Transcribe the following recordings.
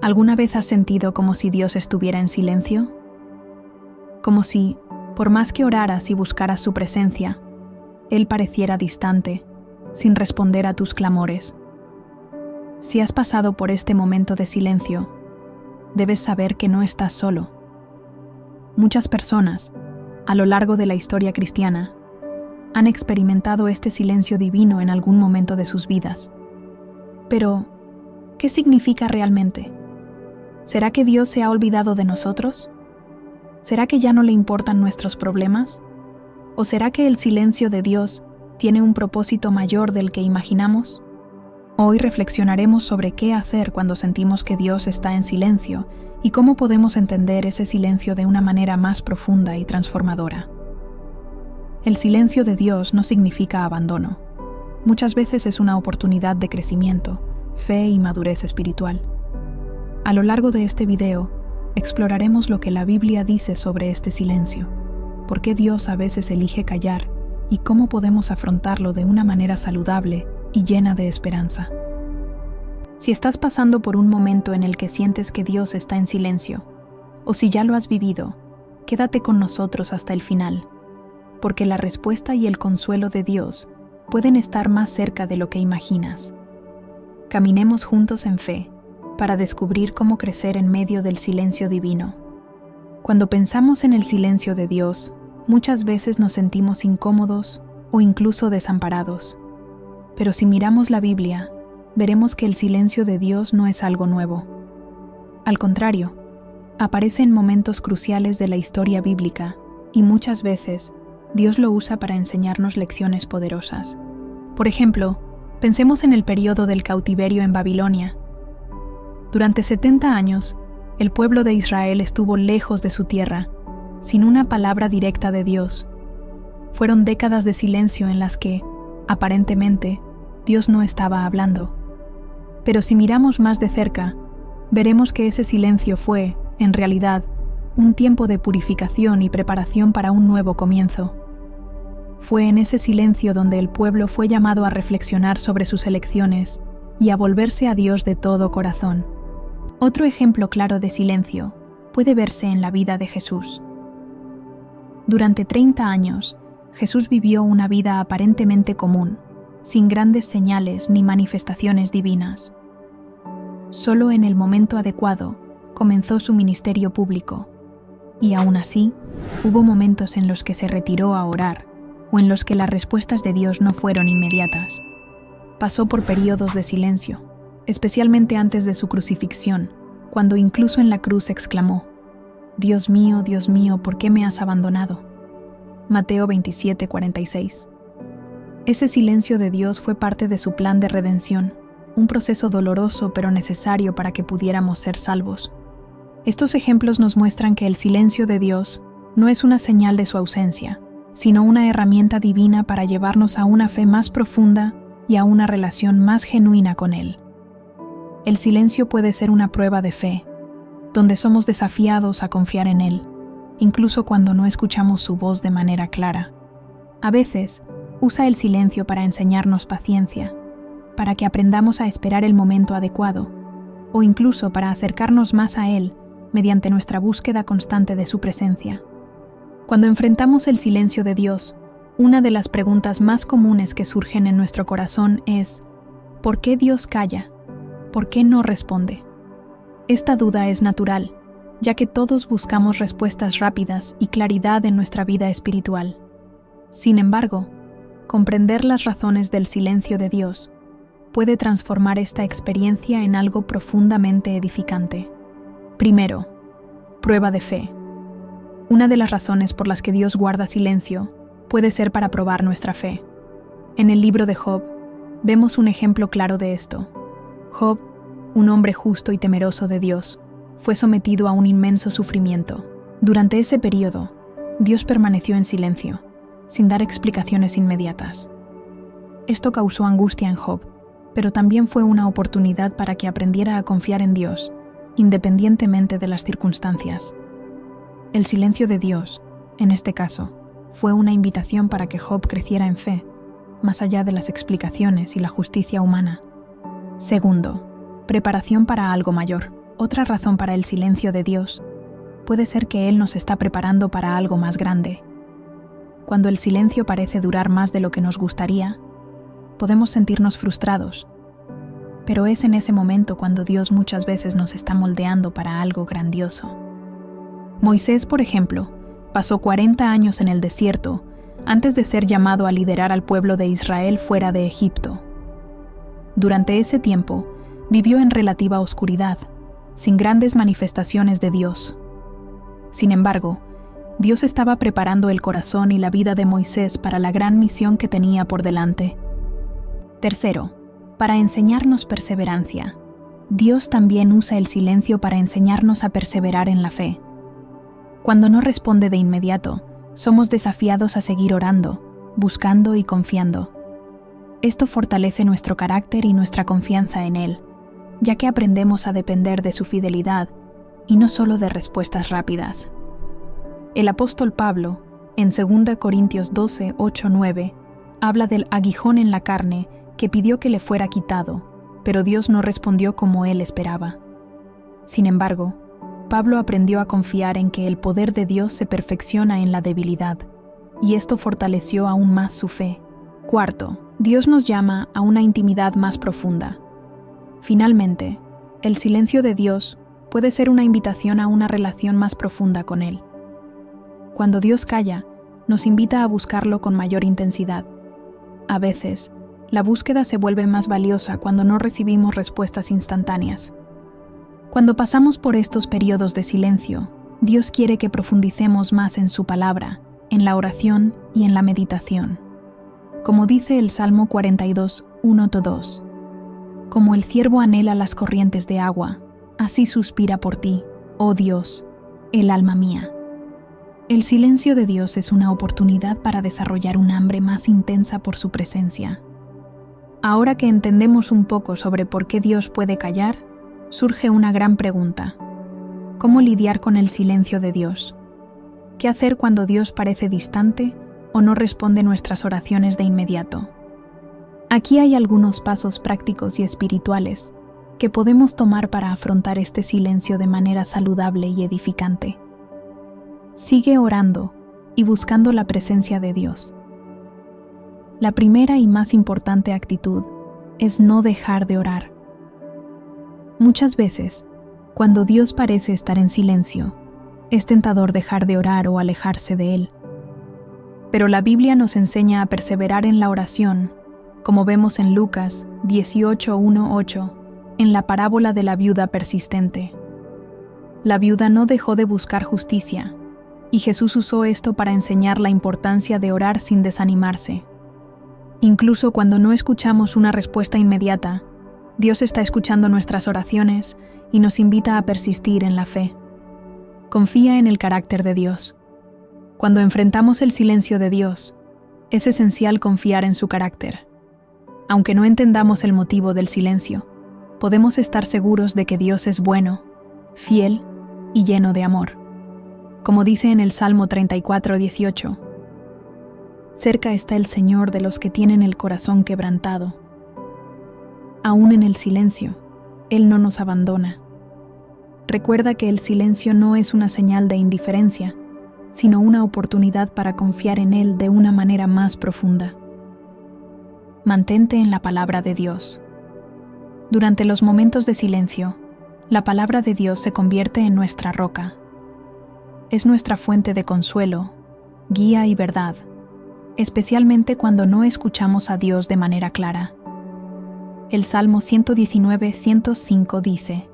¿Alguna vez has sentido como si Dios estuviera en silencio? Como si, por más que oraras y buscaras su presencia, Él pareciera distante, sin responder a tus clamores. Si has pasado por este momento de silencio, debes saber que no estás solo. Muchas personas, a lo largo de la historia cristiana, han experimentado este silencio divino en algún momento de sus vidas. Pero, ¿qué significa realmente? ¿Será que Dios se ha olvidado de nosotros? ¿Será que ya no le importan nuestros problemas? ¿O será que el silencio de Dios tiene un propósito mayor del que imaginamos? Hoy reflexionaremos sobre qué hacer cuando sentimos que Dios está en silencio y cómo podemos entender ese silencio de una manera más profunda y transformadora. El silencio de Dios no significa abandono. Muchas veces es una oportunidad de crecimiento, fe y madurez espiritual. A lo largo de este video, exploraremos lo que la Biblia dice sobre este silencio, por qué Dios a veces elige callar y cómo podemos afrontarlo de una manera saludable y llena de esperanza. Si estás pasando por un momento en el que sientes que Dios está en silencio, o si ya lo has vivido, quédate con nosotros hasta el final, porque la respuesta y el consuelo de Dios pueden estar más cerca de lo que imaginas. Caminemos juntos en fe, para descubrir cómo crecer en medio del silencio divino. Cuando pensamos en el silencio de Dios, muchas veces nos sentimos incómodos o incluso desamparados. Pero si miramos la Biblia, veremos que el silencio de Dios no es algo nuevo. Al contrario, aparece en momentos cruciales de la historia bíblica y muchas veces Dios lo usa para enseñarnos lecciones poderosas. Por ejemplo, pensemos en el periodo del cautiverio en Babilonia. Durante 70 años, el pueblo de Israel estuvo lejos de su tierra, sin una palabra directa de Dios. Fueron décadas de silencio en las que, aparentemente, Dios no estaba hablando. Pero si miramos más de cerca, veremos que ese silencio fue, en realidad, un tiempo de purificación y preparación para un nuevo comienzo. Fue en ese silencio donde el pueblo fue llamado a reflexionar sobre sus elecciones y a volverse a Dios de todo corazón. Otro ejemplo claro de silencio puede verse en la vida de Jesús. Durante 30 años, Jesús vivió una vida aparentemente común, sin grandes señales ni manifestaciones divinas. Solo en el momento adecuado comenzó su ministerio público, y aún así, hubo momentos en los que se retiró a orar o en los que las respuestas de Dios no fueron inmediatas. Pasó por períodos de silencio, especialmente antes de su crucifixión, cuando incluso en la cruz exclamó: Dios mío, ¿por qué me has abandonado? Mateo 27:46. Ese silencio de Dios fue parte de su plan de redención, un proceso doloroso pero necesario para que pudiéramos ser salvos. Estos ejemplos nos muestran que el silencio de Dios no es una señal de su ausencia, sino una herramienta divina para llevarnos a una fe más profunda y a una relación más genuina con Él. El silencio puede ser una prueba de fe, donde somos desafiados a confiar en Él, incluso cuando no escuchamos su voz de manera clara. A veces, usa el silencio para enseñarnos paciencia, para que aprendamos a esperar el momento adecuado, o incluso para acercarnos más a Él mediante nuestra búsqueda constante de su presencia. Cuando enfrentamos el silencio de Dios, una de las preguntas más comunes que surgen en nuestro corazón es: ¿por qué Dios calla? ¿Por qué no responde? Esta duda es natural, ya que todos buscamos respuestas rápidas y claridad en nuestra vida espiritual. Sin embargo, comprender las razones del silencio de Dios puede transformar esta experiencia en algo profundamente edificante. Primero, prueba de fe. Una de las razones por las que Dios guarda silencio puede ser para probar nuestra fe. En el libro de Job, vemos un ejemplo claro de esto. Job, un hombre justo y temeroso de Dios, fue sometido a un inmenso sufrimiento. Durante ese periodo, Dios permaneció en silencio, sin dar explicaciones inmediatas. Esto causó angustia en Job, pero también fue una oportunidad para que aprendiera a confiar en Dios, independientemente de las circunstancias. El silencio de Dios, en este caso, fue una invitación para que Job creciera en fe, más allá de las explicaciones y la justicia humana. Segundo, preparación para algo mayor. Otra razón para el silencio de Dios puede ser que Él nos está preparando para algo más grande. Cuando el silencio parece durar más de lo que nos gustaría, podemos sentirnos frustrados, pero es en ese momento cuando Dios muchas veces nos está moldeando para algo grandioso. Moisés, por ejemplo, pasó 40 años en el desierto antes de ser llamado a liderar al pueblo de Israel fuera de Egipto. Durante ese tiempo, vivió en relativa oscuridad, sin grandes manifestaciones de Dios. Sin embargo, Dios estaba preparando el corazón y la vida de Moisés para la gran misión que tenía por delante. Tercero, para enseñarnos perseverancia. Dios también usa el silencio para enseñarnos a perseverar en la fe. Cuando no responde de inmediato, somos desafiados a seguir orando, buscando y confiando. Esto fortalece nuestro carácter y nuestra confianza en Él, ya que aprendemos a depender de su fidelidad y no solo de respuestas rápidas. El apóstol Pablo, en 2 Corintios 12, 8, 9, habla del aguijón en la carne que pidió que le fuera quitado, pero Dios no respondió como él esperaba. Sin embargo, Pablo aprendió a confiar en que el poder de Dios se perfecciona en la debilidad, y esto fortaleció aún más su fe. Cuarto, Dios nos llama a una intimidad más profunda. Finalmente, el silencio de Dios puede ser una invitación a una relación más profunda con Él. Cuando Dios calla, nos invita a buscarlo con mayor intensidad. A veces, la búsqueda se vuelve más valiosa cuando no recibimos respuestas instantáneas. Cuando pasamos por estos periodos de silencio, Dios quiere que profundicemos más en su palabra, en la oración y en la meditación. Como dice el Salmo 42, 1-2, como el ciervo anhela las corrientes de agua, así suspira por ti, oh Dios, el alma mía. El silencio de Dios es una oportunidad para desarrollar un hambre más intensa por su presencia. Ahora que entendemos un poco sobre por qué Dios puede callar, surge una gran pregunta. ¿Cómo lidiar con el silencio de Dios? ¿Qué hacer cuando Dios parece distante o no responde nuestras oraciones de inmediato? Aquí hay algunos pasos prácticos y espirituales que podemos tomar para afrontar este silencio de manera saludable y edificante. Sigue orando y buscando la presencia de Dios. La primera y más importante actitud es no dejar de orar. Muchas veces, cuando Dios parece estar en silencio, es tentador dejar de orar o alejarse de Él. Pero la Biblia nos enseña a perseverar en la oración, como vemos en Lucas 18:1-8, en la parábola de la viuda persistente. La viuda no dejó de buscar justicia, y Jesús usó esto para enseñar la importancia de orar sin desanimarse. Incluso cuando no escuchamos una respuesta inmediata, Dios está escuchando nuestras oraciones y nos invita a persistir en la fe. Confía en el carácter de Dios. Cuando enfrentamos el silencio de Dios, es esencial confiar en su carácter. Aunque no entendamos el motivo del silencio, podemos estar seguros de que Dios es bueno, fiel y lleno de amor. Como dice en el Salmo 34:18, cerca está el Señor de los que tienen el corazón quebrantado. Aún en el silencio, Él no nos abandona. Recuerda que el silencio no es una señal de indiferencia, sino una oportunidad para confiar en Él de una manera más profunda. Mantente en la palabra de Dios. Durante los momentos de silencio, la palabra de Dios se convierte en nuestra roca. Es nuestra fuente de consuelo, guía y verdad, especialmente cuando no escuchamos a Dios de manera clara. El Salmo 119:105 dice: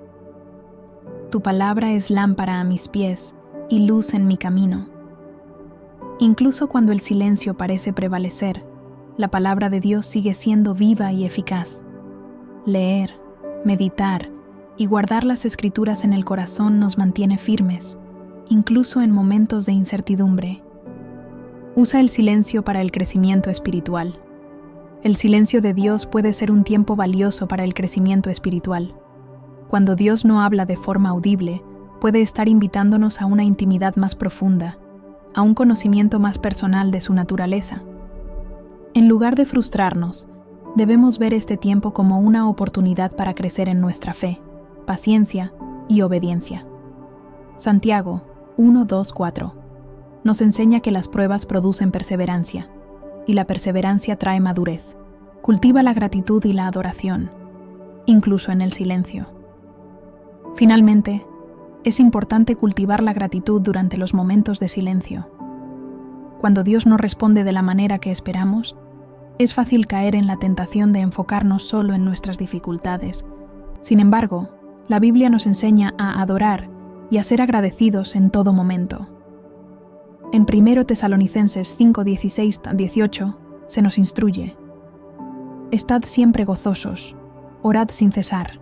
Tu palabra es lámpara a mis pies y luz en mi camino. Incluso cuando el silencio parece prevalecer, la palabra de Dios sigue siendo viva y eficaz. Leer, meditar y guardar las Escrituras en el corazón nos mantiene firmes, incluso en momentos de incertidumbre. Usa el silencio para el crecimiento espiritual. El silencio de Dios puede ser un tiempo valioso para el crecimiento espiritual. Cuando Dios no habla de forma audible, puede estar invitándonos a una intimidad más profunda, a un conocimiento más personal de su naturaleza. En lugar de frustrarnos, debemos ver este tiempo como una oportunidad para crecer en nuestra fe, paciencia y obediencia. Santiago 1:2-4 nos enseña que las pruebas producen perseverancia, y la perseverancia trae madurez. Cultiva la gratitud y la adoración, incluso en el silencio. Finalmente, es importante cultivar la gratitud durante los momentos de silencio. Cuando Dios no responde de la manera que esperamos, es fácil caer en la tentación de enfocarnos solo en nuestras dificultades. Sin embargo, la Biblia nos enseña a adorar y a ser agradecidos en todo momento. En 1 Tesalonicenses 5:16-18 se nos instruye: Estad siempre gozosos, orad sin cesar,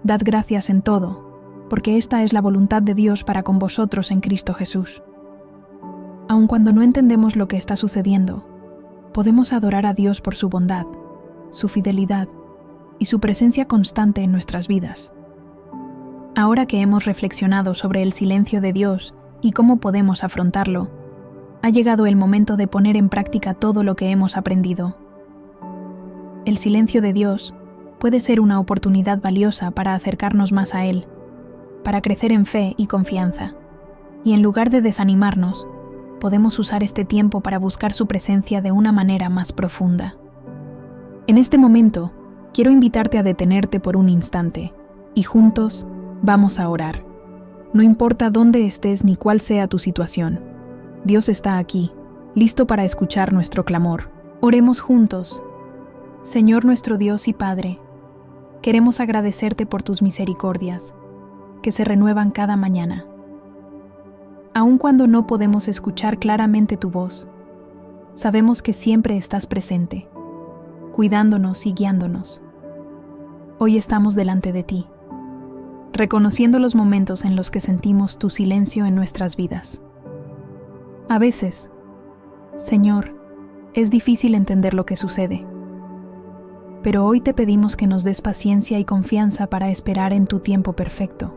dad gracias en todo, porque esta es la voluntad de Dios para con vosotros en Cristo Jesús. Aun cuando no entendemos lo que está sucediendo, podemos adorar a Dios por su bondad, su fidelidad y su presencia constante en nuestras vidas. Ahora que hemos reflexionado sobre el silencio de Dios y cómo podemos afrontarlo, ha llegado el momento de poner en práctica todo lo que hemos aprendido. El silencio de Dios puede ser una oportunidad valiosa para acercarnos más a Él, para crecer en fe y confianza, y en lugar de desanimarnos, podemos usar este tiempo para buscar su presencia de una manera más profunda. En este momento, quiero invitarte a detenerte por un instante, y juntos vamos a orar. No importa dónde estés ni cuál sea tu situación, Dios está aquí, listo para escuchar nuestro clamor. Oremos juntos. Señor nuestro Dios y Padre, queremos agradecerte por tus misericordias, que se renuevan cada mañana. Aun cuando no podemos escuchar claramente tu voz, sabemos que siempre estás presente, cuidándonos y guiándonos. Hoy estamos delante de ti, reconociendo los momentos en los que sentimos tu silencio en nuestras vidas. A veces, Señor, es difícil entender lo que sucede, pero hoy te pedimos que nos des paciencia y confianza para esperar en tu tiempo perfecto.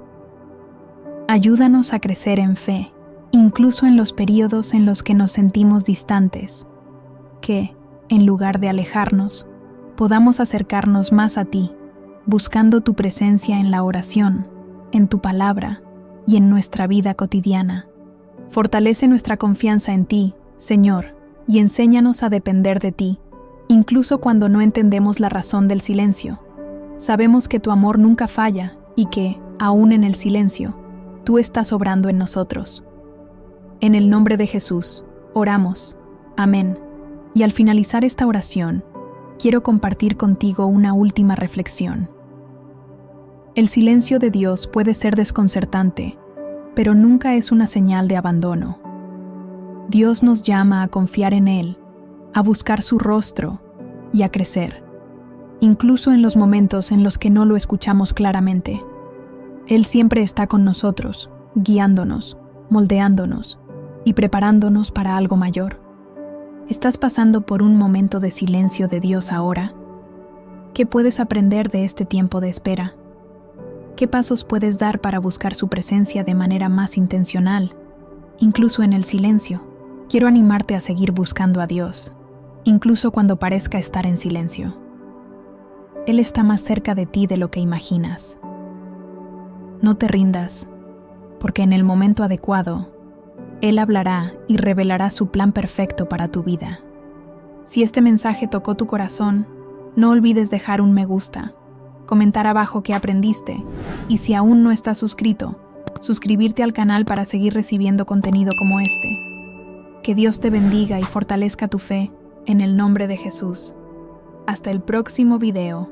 Ayúdanos a crecer en fe, incluso en los períodos en los que nos sentimos distantes, que, en lugar de alejarnos, podamos acercarnos más a ti, buscando tu presencia en la oración, en tu palabra y en nuestra vida cotidiana. Fortalece nuestra confianza en ti, Señor, y enséñanos a depender de ti, incluso cuando no entendemos la razón del silencio. Sabemos que tu amor nunca falla y que, aún en el silencio, tú estás obrando en nosotros. En el nombre de Jesús, oramos. Amén. Y al finalizar esta oración, quiero compartir contigo una última reflexión. El silencio de Dios puede ser desconcertante, pero nunca es una señal de abandono. Dios nos llama a confiar en Él, a buscar su rostro y a crecer, incluso en los momentos en los que no lo escuchamos claramente. Él siempre está con nosotros, guiándonos, moldeándonos y preparándonos para algo mayor. ¿Estás pasando por un momento de silencio de Dios ahora? ¿Qué puedes aprender de este tiempo de espera? ¿Qué pasos puedes dar para buscar su presencia de manera más intencional, incluso en el silencio? Quiero animarte a seguir buscando a Dios, incluso cuando parezca estar en silencio. Él está más cerca de ti de lo que imaginas. No te rindas, porque en el momento adecuado, Él hablará y revelará su plan perfecto para tu vida. Si este mensaje tocó tu corazón, no olvides dejar un me gusta, comentar abajo qué aprendiste, y si aún no estás suscrito, suscribirte al canal para seguir recibiendo contenido como este. Que Dios te bendiga y fortalezca tu fe, en el nombre de Jesús. Hasta el próximo video.